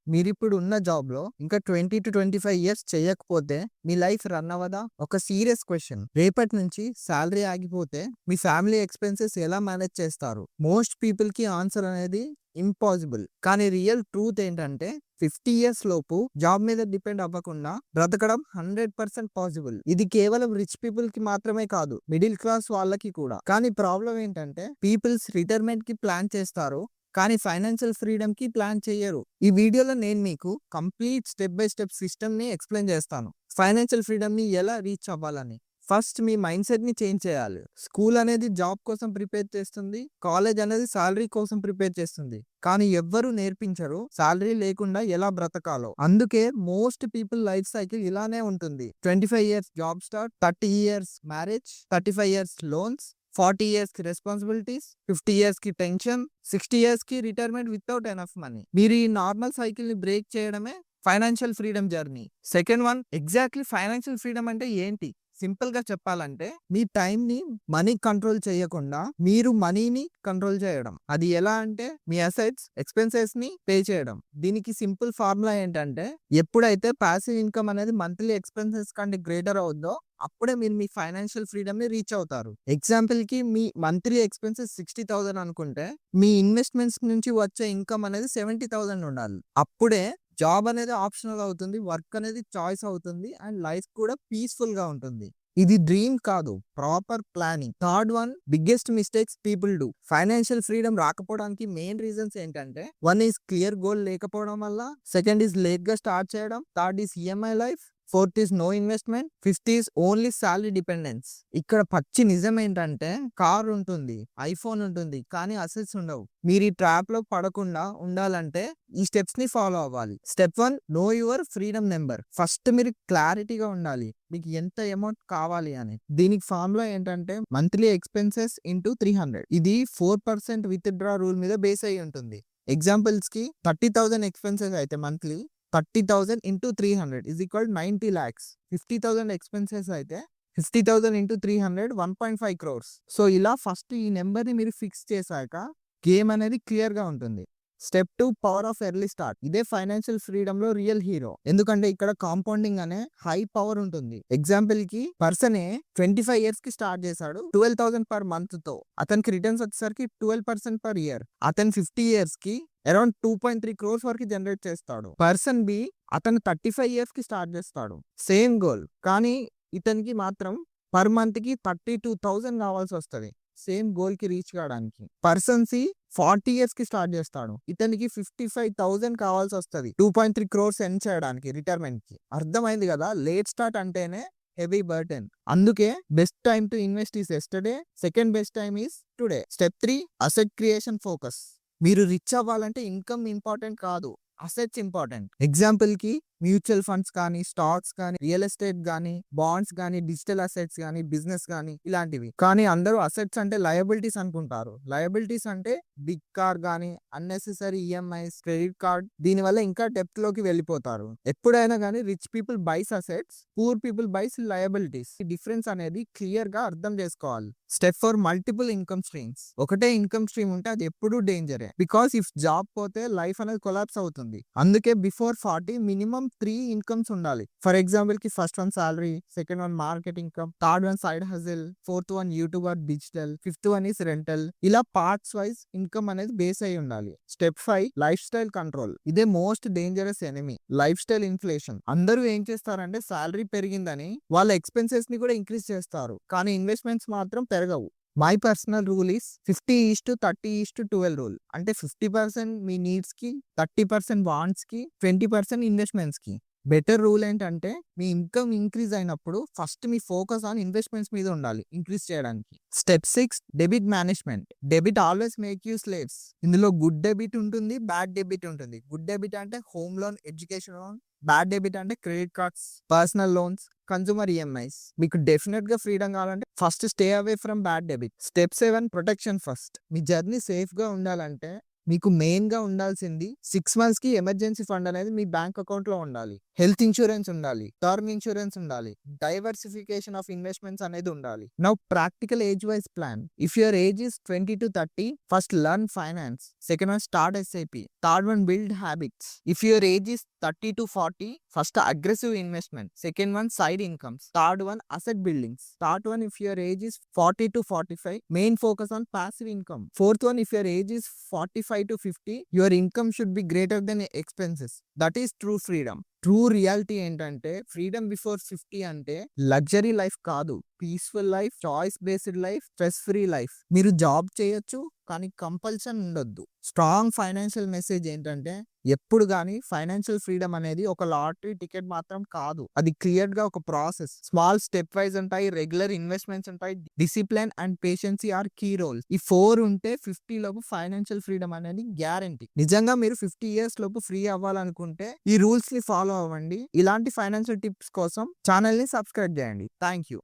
మీరిప్పుడు ఉన్న జాబ్‌లో ఇంకా 20-25 ఇయర్స్ చేయకపోతే మీ లైఫ్ రన్ అవ్వదా? ఒక సీరియస్ క్వెషన్. రేపటి నుంచి సాలరీ ఆగిపోతే మీ ఫ్యామిలీ ఎక్స్‌పెన్సెస్ ఎలా మేనేజ్ చేస్తారు? మోస్ట్ పీపుల్‌కి ఆన్సర్ అనేది ఇంపాసిబుల్. కానీ రియల్ ట్రూత్ ఏంటంటే 50 ఇయర్స్ లోపు జాబ్ మీద డిపెండ్ అవ్వకుండా బ్రతకడం 100% పాసిబుల్. ఇది కేవలం రిచ్ పీపుల్ కి మాత్రమే కాదు, మిడిల్ క్లాస్ వాళ్ళకి కూడా. కానీ ప్రాబ్లం ఏంటంటే పీపుల్స్ రిటైర్మెంట్ కి ప్లాన్ చేస్తారు, కానీ ఫైనాన్షియల్ ఫ్రీడమ్ కి ప్లాన్ చేయరు. ఈ వీడియోలో నేను మీకు complete step by step system ని ఎక్స్ప్లెయిన్ చేస్తాను. ఫైనాన్షియల్ ఫ్రీడమ్ ని ఎలా రీచ్ అవ్వాలని. ఫస్ట్ మీ మైండ్ సెట్ ని చేంజ్ చేయాలి. స్కూల్ అనేది జాబ్ కోసం ప్రిపేర్ చేస్తుంది, కాలేజ్ అనేది సాలరీ కోసం ప్రిపేర్ చేస్తుంది. కానీ ఎవ్వరు నేర్పించరు సాలరీ లేకుండా ఎలా బ్రతకాలో. అందుకే మోస్ట్ పీపుల్ లైఫ్ సైకిల్ ఇలానే ఉంటుంది. 25 years job start, 30 years marriage, 35 years loans, 40 years కి రెస్పాన్సిబిలిటీస్, 50 ఇయర్స్ కి టెన్షన్, 60 ఇయర్స్ కి రిటైర్మెంట్ వితౌట్ ఎనఫ్ మనీ. మీరు ఈ నార్మల్ సైకిల్ ని బ్రేక్ చేయడమే financial freedom journey. Second one, exactly financial freedom అంటే ఏంటి? సింపుల్ గా చెప్పాలంటే మీ టైం ని మనీ కంట్రోల్ చేయకుండా మీరు మనీని కంట్రోల్ చేయడం. అది ఎలా అంటే మీ అసెట్స్ ఎక్స్పెన్సెస్ ని పే చేయడం. దీనికి సింపుల్ ఫార్ములా ఏంటంటే ఎప్పుడైతే పాసివ్ ఇన్కమ్ అనేది మంత్లీ ఎక్స్పెన్సెస్ కంటే గ్రేటర్ అవుద్దో అప్పుడే మీరు మీ ఫైనాన్షియల్ ఫ్రీడమ్ ని రీచ్ అవుతారు. ఎగ్జాంపుల్ కి మీ మంత్లీ ఎక్స్పెన్సెస్ 60,000 అనుకుంటే మీ ఇన్వెస్ట్మెంట్స్ నుంచి వచ్చే ఇన్కమ్ అనేది 70,000 ఉండాలి. అప్పుడే జాబ్ అనేది ఆప్షనల్ అవుతుంది, వర్క్ అనేది చాయిస్ అవుతుంది, అండ్ లైఫ్ కూడా పీస్ఫుల్ గా ఉంటుంది. ఇది డ్రీమ్ కాదు, proper planning. Third one, biggest mistakes people do. Financial freedom రాకపోవడానికి మెయిన్ రీజన్స్ ఏంటంటే వన్ ఈజ్ క్లియర్ గోల్ లేకపోవడం వల్ల, సెకండ్ ఈజ్ లేట్ గా స్టార్ట్ చేయడం, third is EMI life, fourth is no investment, fifth is only salary dependence. ఇక్కడ పచ్చి నిజం ఏంటంటే కార్ ఉంటుంది, ఐఫోన్ ఉంటుంది, కానీ అసెట్స్ ఉండవు. మీరు ఈ ట్రాప్ లో పడకుండా ఉండాలంటే ఈ స్టెప్స్ ని ఫాలో అవ్వాలి. Step 1, know your freedom number. First మీరు క్లారిటీగా ఉండాలి మీకు ఎంత అమౌంట్ కావాలి అని. దీనికి ఫార్ములా ఏంటంటే మంత్లీ ఎక్స్పెన్సెస్ ఇంటూ 300. ఇది 4% విత్ డ్రా రూల్ మీద బేస్ అయి ఉంటుంది. ఎగ్జాంపుల్స్ కి 30,000 ఎక్స్పెన్సెస్ అయితే monthly 30,000 into 300 is equal 90 lakhs. 50,000 expenses అయితే 50,000 ఇంటూ 300 1.5 crores. సో ఇలా ఫస్ట్ ఈ నెంబర్ ని మీరు ఫిక్స్ చేశాక గేమ్ అనేది క్లియర్ గా ఉంటుంది. Step 2, power of early start. ఇదే ఫైనాన్షియల్ ఫ్రీడమ్ లో రియల్ హీరో. ఎందుకంటే ఇక్కడ కాంపౌండింగ్ అనే హై పవర్ ఉంటుంది. ఎగ్జాంపుల్ కి పర్సన్ 25 ఇయర్స్ కి స్టార్ట్ చేశాడు 12,000 పర్ మంత్ తో. అతనికి రిటర్న్స్ వచ్చేసరికి 12% పర్ ఇయర్. అతను 50 ఇయర్స్ కి అరౌండ్ 2.3 crores వరకు జనరేట్ చేస్తాడు. పర్సన్ బి అతను 35 ఇయర్స్ కి స్టార్ట్ చేస్తాడు, సేమ్ గోల్, కానీ ఇతనికి మాత్రం పర్ మంత్ కి 32,000 కావాల్సి వస్తుంది సేమ్ గోల్ కి రీచ్ కావడానికి. పర్సన్ సి 40 ఇయర్స్ కి స్టార్ట్ చేస్తాడు, ఇతనికి 55,000 కావాల్సి వస్తుంది 2.3 crores ఎర్న్ చేయడానికి రిటైర్మెంట్ కి. అర్థమైంది కదా, లేట్ స్టార్ట్ అంటేనే హెవీ బర్డెన్. అందుకే best time to invest is yesterday, second best time is today. Step 3, asset creation focus. మీరు రిచ్ అవ్వాలంటే ఇన్కమ్ ఇంపార్టెంట్ కాదు, అసెట్స్ ఇంపార్టెంట్. ఎగ్జాంపుల్ కి మ్యూచువల్ ఫండ్స్ కానీ, స్టాక్స్ కానీ, రియల్ ఎస్టేట్ కానీ, బాండ్స్ కానీ, డిజిటల్ అసెట్స్ కానీ, బిజినెస్ కానీ, ఇలాంటివి. కానీ అందరూ అసెట్స్ అంటే లయబిలిటీస్ అనుకుంటారు. లయబిలిటీస్ అంటే బిగ్ కార్ కానీ, అన్నెసెసరీ ఈఎంఐస్, క్రెడిట్ కార్డ్. దీని వల్ల ఇంకా డెప్త్ లోకి వెళ్ళిపోతారు. ఎప్పుడైనా కానీ rich people buys assets, poor people buys liabilities. ఈ డిఫరెన్స్ అనేది క్లియర్ గా అర్థం చేసుకోవాలి. Step 4, multiple income streams. ఒకటే ఇన్కమ్ స్ట్రీమ్ ఉంటే అది ఎప్పుడూ డేంజరే. బికాస్ ఇఫ్ జాబ్ పోతే లైఫ్ అనేది కొలాప్స్ అవుతుంది. అందుకే బిఫోర్ 40 మినిమం 3 ఇన్కమ్స్ ఉండాలి. ఫర్ ఎగ్జాంపుల్ కి first one salary, second one market income, third one side hustle, fourth one YouTube or digital, fifth one is rental. ఇలా పార్ట్స్ వైజ్ ఇన్కమ్ అనేది base అయి ఉండాలి. Step 5, life style control. ఇదే most dangerous enemy, life style inflation. అందరూ ఏం చేస్తారంటే salary పెరిగిందని వాళ్ళ ఎక్స్పెన్సెస్ ని కూడా ఇంక్రీజ్ చేస్తారు, కానీ ఇన్వెస్ట్మెంట్స్ మాత్రం పెరగవు. My personal rule is 50:30:12 rule. అంటే 50% మీ నీడ్స్ కి, 30% వాంట్స్ కి, 20% ఇన్వెస్ట్మెంట్స్ కి. బెటర్ రూల్ ఏంటంటే మీ ఇన్కమ్ ఇంక్రీజ్ అయినప్పుడు ఫస్ట్ మీ ఫోకస్ ఆన్ ఇన్వెస్ట్మెంట్స్ మీద ఉండాలి ఇంక్రీజ్ చేయడానికి. Step 6, debit management. Debit always make you slaves. ఇందులో గుడ్ డెబిట్ ఉంటుంది, బ్యాడ్ డెబిట్ ఉంటుంది. గుడ్ డెబిట్ అంటే home loan, education loan. Bad debit అంటే credit cards, personal loans, consumer EMIs. మీకు డెఫినెట్ గా ఫ్రీడమ్ కావాలంటే first stay away from bad debit. Step 7, protection first. మీ journey safe గా ఉండాలంటే మీకు మెయిన్ గా ఉండాల్సింది 6 మంత్స్ కి ఎమర్జెన్సీ ఫండ్ అనేది మీ బ్యాంక్ అకౌంట్ లో ఉండాలి. హెల్త్ ఇన్సూరెన్స్ ఉండాలి, టర్మ్ ఇన్సూరెన్స్ ఉండాలి, డైవర్సిఫికేషన్ ఆఫ్ ఇన్వెస్ట్మెంట్స్ అనేది ఉండాలి. Now practical age wise plan. If your age is 20 to 30, first learn finance. Second one start SIP. Third one build habits. If your age is 30 to 40, first aggressive investment. Second one side incomes. Third one asset buildings. Third one if your age is 40 to 45, main focus on passive income. Fourth one, if your age is 45 to 50, your income should be greater than expenses. That is true freedom. True reality ఏంటంటే freedom before 50 అంటే luxury life కాదు, peaceful life, choice based life, stress free life. మీరు job చేయొచ్చు కానీ compulsion ఉండొద్దు. Strong financial message ఏంటంటే ఎప్పుడు కానీ ఫైనాన్షియల్ ఫ్రీడమ్ అనేది ఒక లాటరీ టికెట్ మాత్రం కాదు. అది క్లియర్ గా ఒక ప్రాసెస్. స్మాల్ స్టెప్ వైజ్ ఉంటాయి, రెగ్యులర్ ఇన్వెస్ట్మెంట్స్ ఉంటాయి, discipline and patience are key roles. ఈ 4 ఉంటే 50 లోపు ఫైనాన్షియల్ ఫ్రీడమ్ అనేది గ్యారంటీ. నిజంగా మీరు 50 years లోపు ఫ్రీ అవ్వాలనుకుంటే ఈ రూల్స్ ని ఫాలో అవ్వండి. ఇలాంటి ఫైనాన్షియల్ టిప్స్ కోసం ఛానల్ ని సబ్స్క్రైబ్ చేయండి. Thank you.